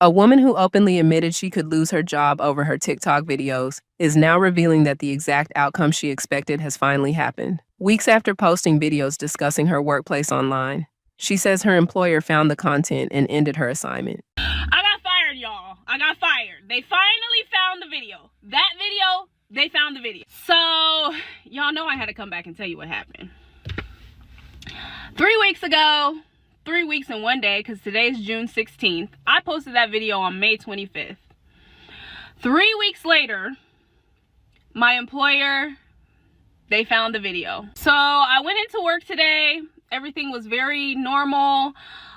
A woman who openly admitted she could lose her job over her TikTok videos is now revealing that the exact outcome she expected has finally happened. Weeks after posting videos discussing her workplace online, she says her employer found the content and ended her assignment. I got fired, y'all. I got fired. They finally found the video. That video, they found the video. So, y'all know I had to come back and tell you what happened. 3 weeks ago, 3 weeks and 1 day, because today's June 16th, I posted that video on May 25th. 3 weeks later, my employer, they found the video. So I went into work today. Everything was very normal.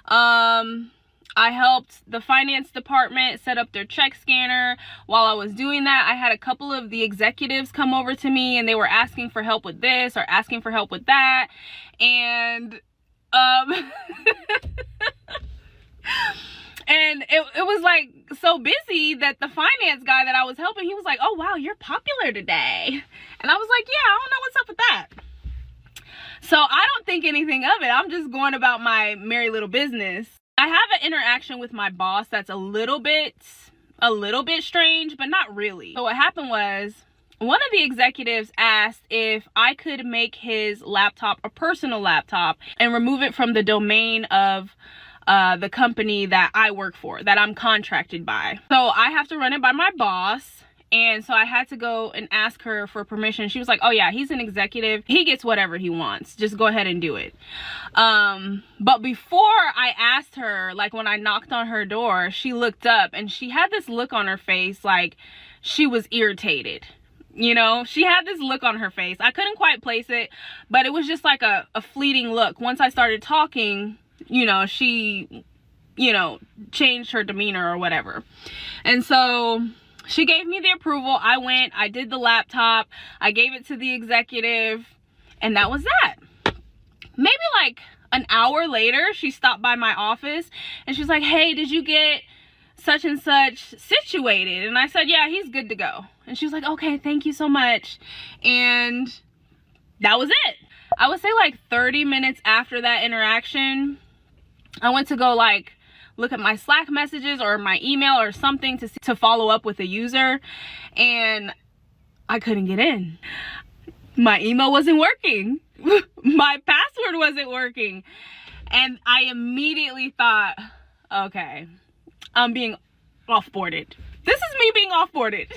I helped the finance department set up their check scanner. While I was doing that, I had a couple of the executives come over to me and they were asking for help with this or asking for help with that. And and it was like so busy that the finance guy that I was helping, he was like, oh wow, you're popular today. And I was like, yeah, I don't know what's up with that. So I don't think anything of it. I'm just going about my merry little business. I have an interaction with my boss that's a little bit strange, but not really. So what happened was, one of the executives asked if I could make his laptop a personal laptop and remove it from the domain of the company that I work for, that I'm contracted by. So I have to run it by my boss. And so I had to go and ask her for permission. She was like, oh yeah, he's an executive. He gets whatever he wants. Just go ahead and do it. But before I asked her, like when I knocked on her door, she looked up and she had this look on her face like she was irritated. You know, she had this look on her face. I couldn't quite place it, but it was just like a fleeting look. Once I started talking, you know, she, you know, changed her demeanor or whatever. And so she gave me the approval. I went, I did the laptop, I gave it to the executive, and that was that. Maybe like an hour later, she stopped by my office and she's like, hey, did you get such and such situated? And I said, yeah, he's good to go. And she was like, okay, thank you so much. And that was it. I would say like 30 minutes after that interaction, I went to go like look at my Slack messages or my email or something to follow up with a user, and I couldn't get in. My email wasn't working. My password wasn't working. And I immediately thought, okay, I'm being offboarded. This is me being offboarded.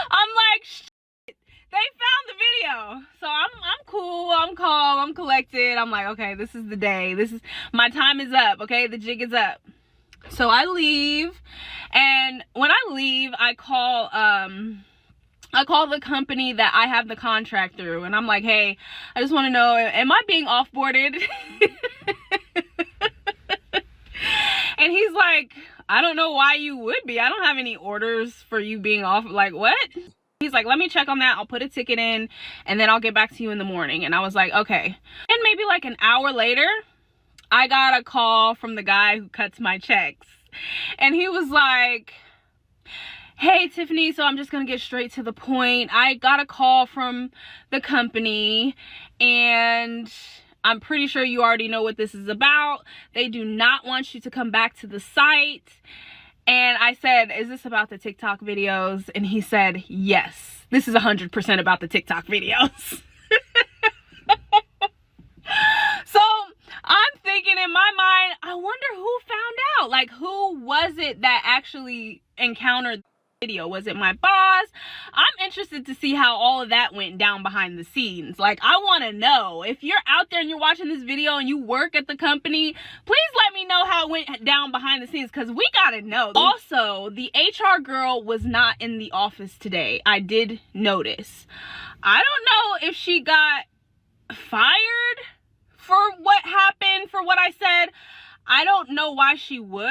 I'm like, shit, they found the video. So I'm cool, I'm calm, I'm collected. I'm like, okay, this is the day. This is, my time is up, okay? The jig is up. So I leave, and when I leave, I call the company that I have the contract through, and I'm like, hey, I just want to know, am I being offboarded? And he's like, I don't know why you would be. I don't have any orders for you being off. Like, what? He's like, let me check on that. I'll put a ticket in and then I'll get back to you in the morning. And I was like, okay. And maybe like an hour later, I got a call from the guy who cuts my checks. And he was like, hey, Tiffany, so I'm just going to get straight to the point. I got a call from the company and I'm pretty sure you already know what this is about. They do not want you to come back to the site. And I said, is this about the TikTok videos? And he said, yes, this is 100% about the TikTok videos. So I'm thinking in my mind, I wonder who found out. Like, who was it that actually encountered the video? Was it my boss? I'm interested to see how all of that went down behind the scenes. Like, I want to know. If you're out there and you're watching this video and you work at the company, please let me know how it went down behind the scenes, because we gotta know. Also, the HR girl was not in the office today. I did notice. I don't know if she got fired for what happened, for what I said. I don't know why she would.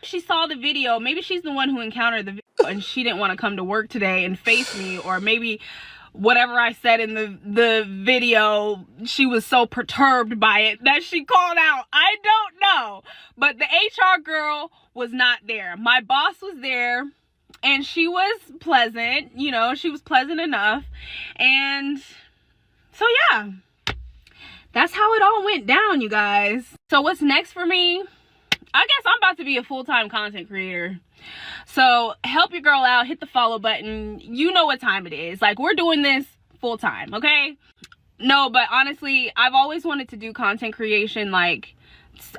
She saw the video. Maybe she's the one who encountered the video and she didn't want to come to work today and face me, or maybe whatever I said in the video, she was so perturbed by it that she called out. I don't know. But the HR girl was not there. My boss was there and she was pleasant. You know, she was pleasant enough. And so yeah, that's how it all went down, you guys. So what's next for me? to be a full-time content creator. So help your girl out, hit the follow button. You know what time it is. Like, we're doing this full-time, okay? No, but honestly, I've always wanted to do content creation. Like,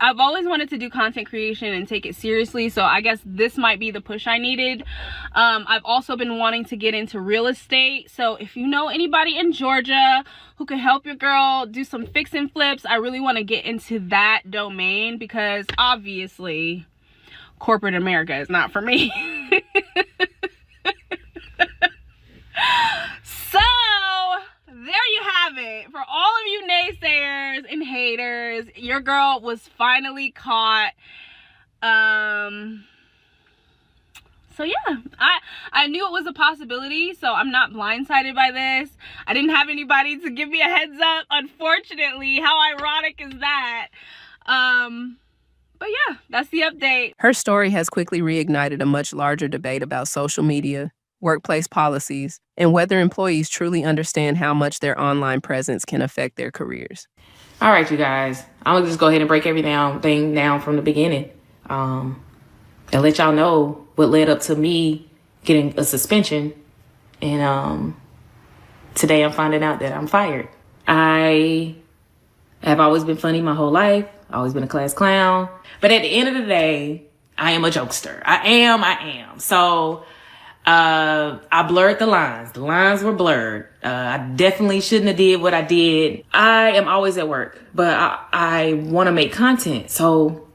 I've always wanted to do content creation and take it seriously, so I guess this might be the push I needed. I've also been wanting to get into real estate, so if you know anybody in Georgia who can help your girl do some fix and flips, I really want to get into that domain, because obviously corporate America is not for me. So there you have it. For all of you naysayers and haters, your girl was finally caught. So yeah, I knew it was a possibility, so I'm not blindsided by this. I didn't have anybody to give me a heads up, unfortunately. How ironic is that? But yeah, that's the update. Her story has quickly reignited a much larger debate about social media, workplace policies, and whether employees truly understand how much their online presence can affect their careers. All right, you guys, I'm gonna just go ahead and break everything down from the beginning, and let y'all know what led up to me getting a suspension. And today I'm finding out that I'm fired. I have always been funny my whole life, always been a class clown, but at the end of the day, I am a jokester. I am. So I blurred the lines. The lines were blurred. I definitely shouldn't have did what I did. I am always at work, but I want to make content. So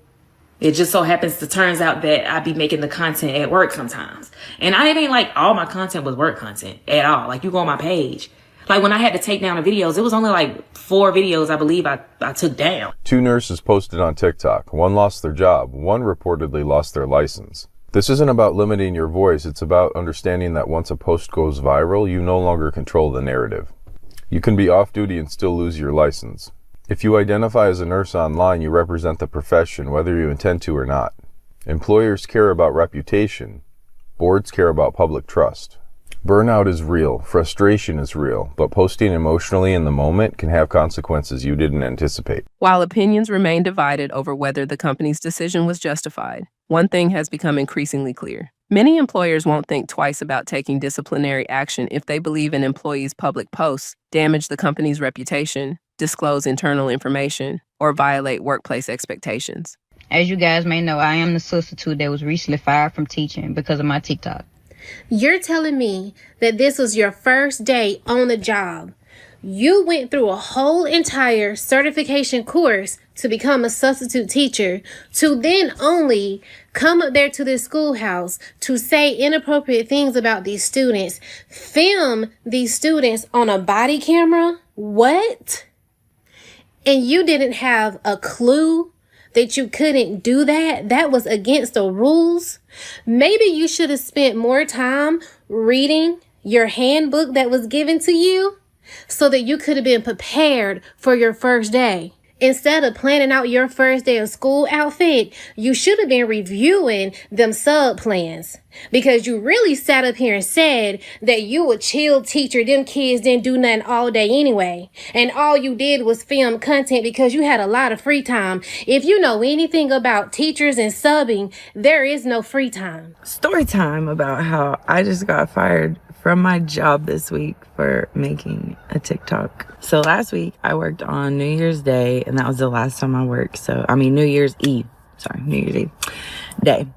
it just so happens to turns out that I be making the content at work sometimes. And it ain't like all my content was work content at all. Like, you go on my page. Like, when I had to take down the videos, it was only like 4 videos I believe I took down. 2 nurses posted on TikTok. 1 lost their job. 1 reportedly lost their license. This isn't about limiting your voice. It's about understanding that once a post goes viral, you no longer control the narrative. You can be off duty and still lose your license. If you identify as a nurse online, you represent the profession, whether you intend to or not. Employers care about reputation. Boards care about public trust. Burnout is real. Frustration is real. But posting emotionally in the moment can have consequences you didn't anticipate. While opinions remain divided over whether the company's decision was justified, one thing has become increasingly clear. Many employers won't think twice about taking disciplinary action if they believe an employee's public posts damage the company's reputation, disclose internal information, or violate workplace expectations. As you guys may know, I am the substitute that was recently fired from teaching because of my TikTok. You're telling me that this was your first day on the job. You went through a whole entire certification course to become a substitute teacher, to then only come up there to this schoolhouse to say inappropriate things about these students, film these students on a body camera? What? And you didn't have a clue that you couldn't do that? That was against the rules? Maybe you should have spent more time reading your handbook that was given to you so that you could have been prepared for your first day. Instead of planning out your first day of school outfit, you should have been reviewing them sub plans, because you really sat up here and said that you a chill teacher. Them kids didn't do nothing all day anyway. And all you did was film content because you had a lot of free time. If you know anything about teachers and subbing, there is no free time. Story time about how I just got fired from my job this week for making a TikTok. So last week I worked on New Year's Day, and that was the last time I worked. New Year's Eve day.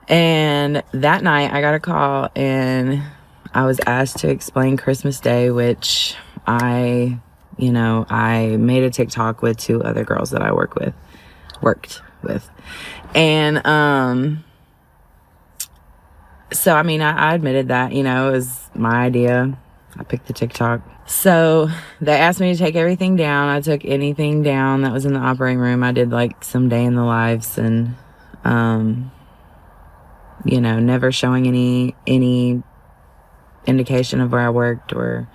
And that night I got a call and I was asked to explain Christmas Day, which I made a TikTok with 2 other girls that I worked with. And, so, I admitted that, it was my idea. I picked the TikTok. So they asked me to take everything down. I took anything down that was in the operating room. I did like some day in the lives and, never showing any indication of where I worked or,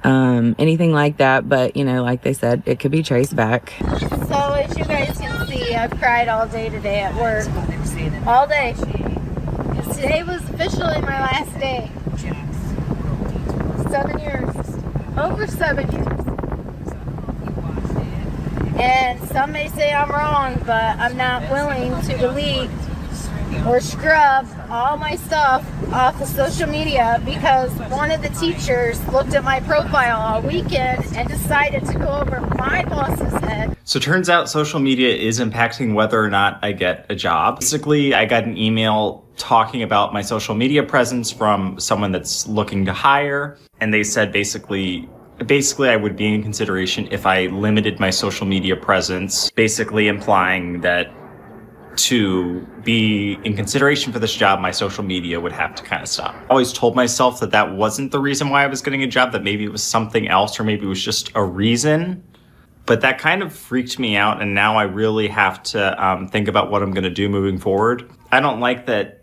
anything like that. But, like they said, it could be traced back. So as you guys can see, I've cried all day today at work. All day. Today was officially my last day. 7 years. Over 7 years. And some may say I'm wrong, but I'm not willing to delete or scrub all my stuff off of social media because one of the teachers looked at my profile all weekend and decided to go over my boss's head. So it turns out social media is impacting whether or not I get a job. Basically, I got an email talking about my social media presence from someone that's looking to hire. And they said basically I would be in consideration if I limited my social media presence, basically implying that to be in consideration for this job, my social media would have to kind of stop. I always told myself that that wasn't the reason why I was getting a job, that maybe it was something else or maybe it was just a reason. But that kind of freaked me out, and now I really have to think about what I'm going to do moving forward. I don't like that,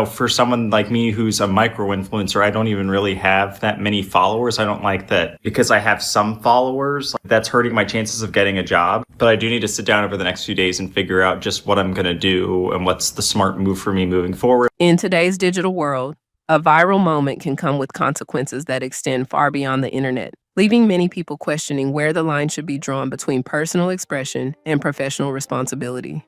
for someone like me who's a micro-influencer, I don't even really have that many followers. I don't like that because I have some followers, that's hurting my chances of getting a job. But I do need to sit down over the next few days and figure out just what I'm going to do and what's the smart move for me moving forward. In today's digital world, a viral moment can come with consequences that extend far beyond the internet, leaving many people questioning where the line should be drawn between personal expression and professional responsibility.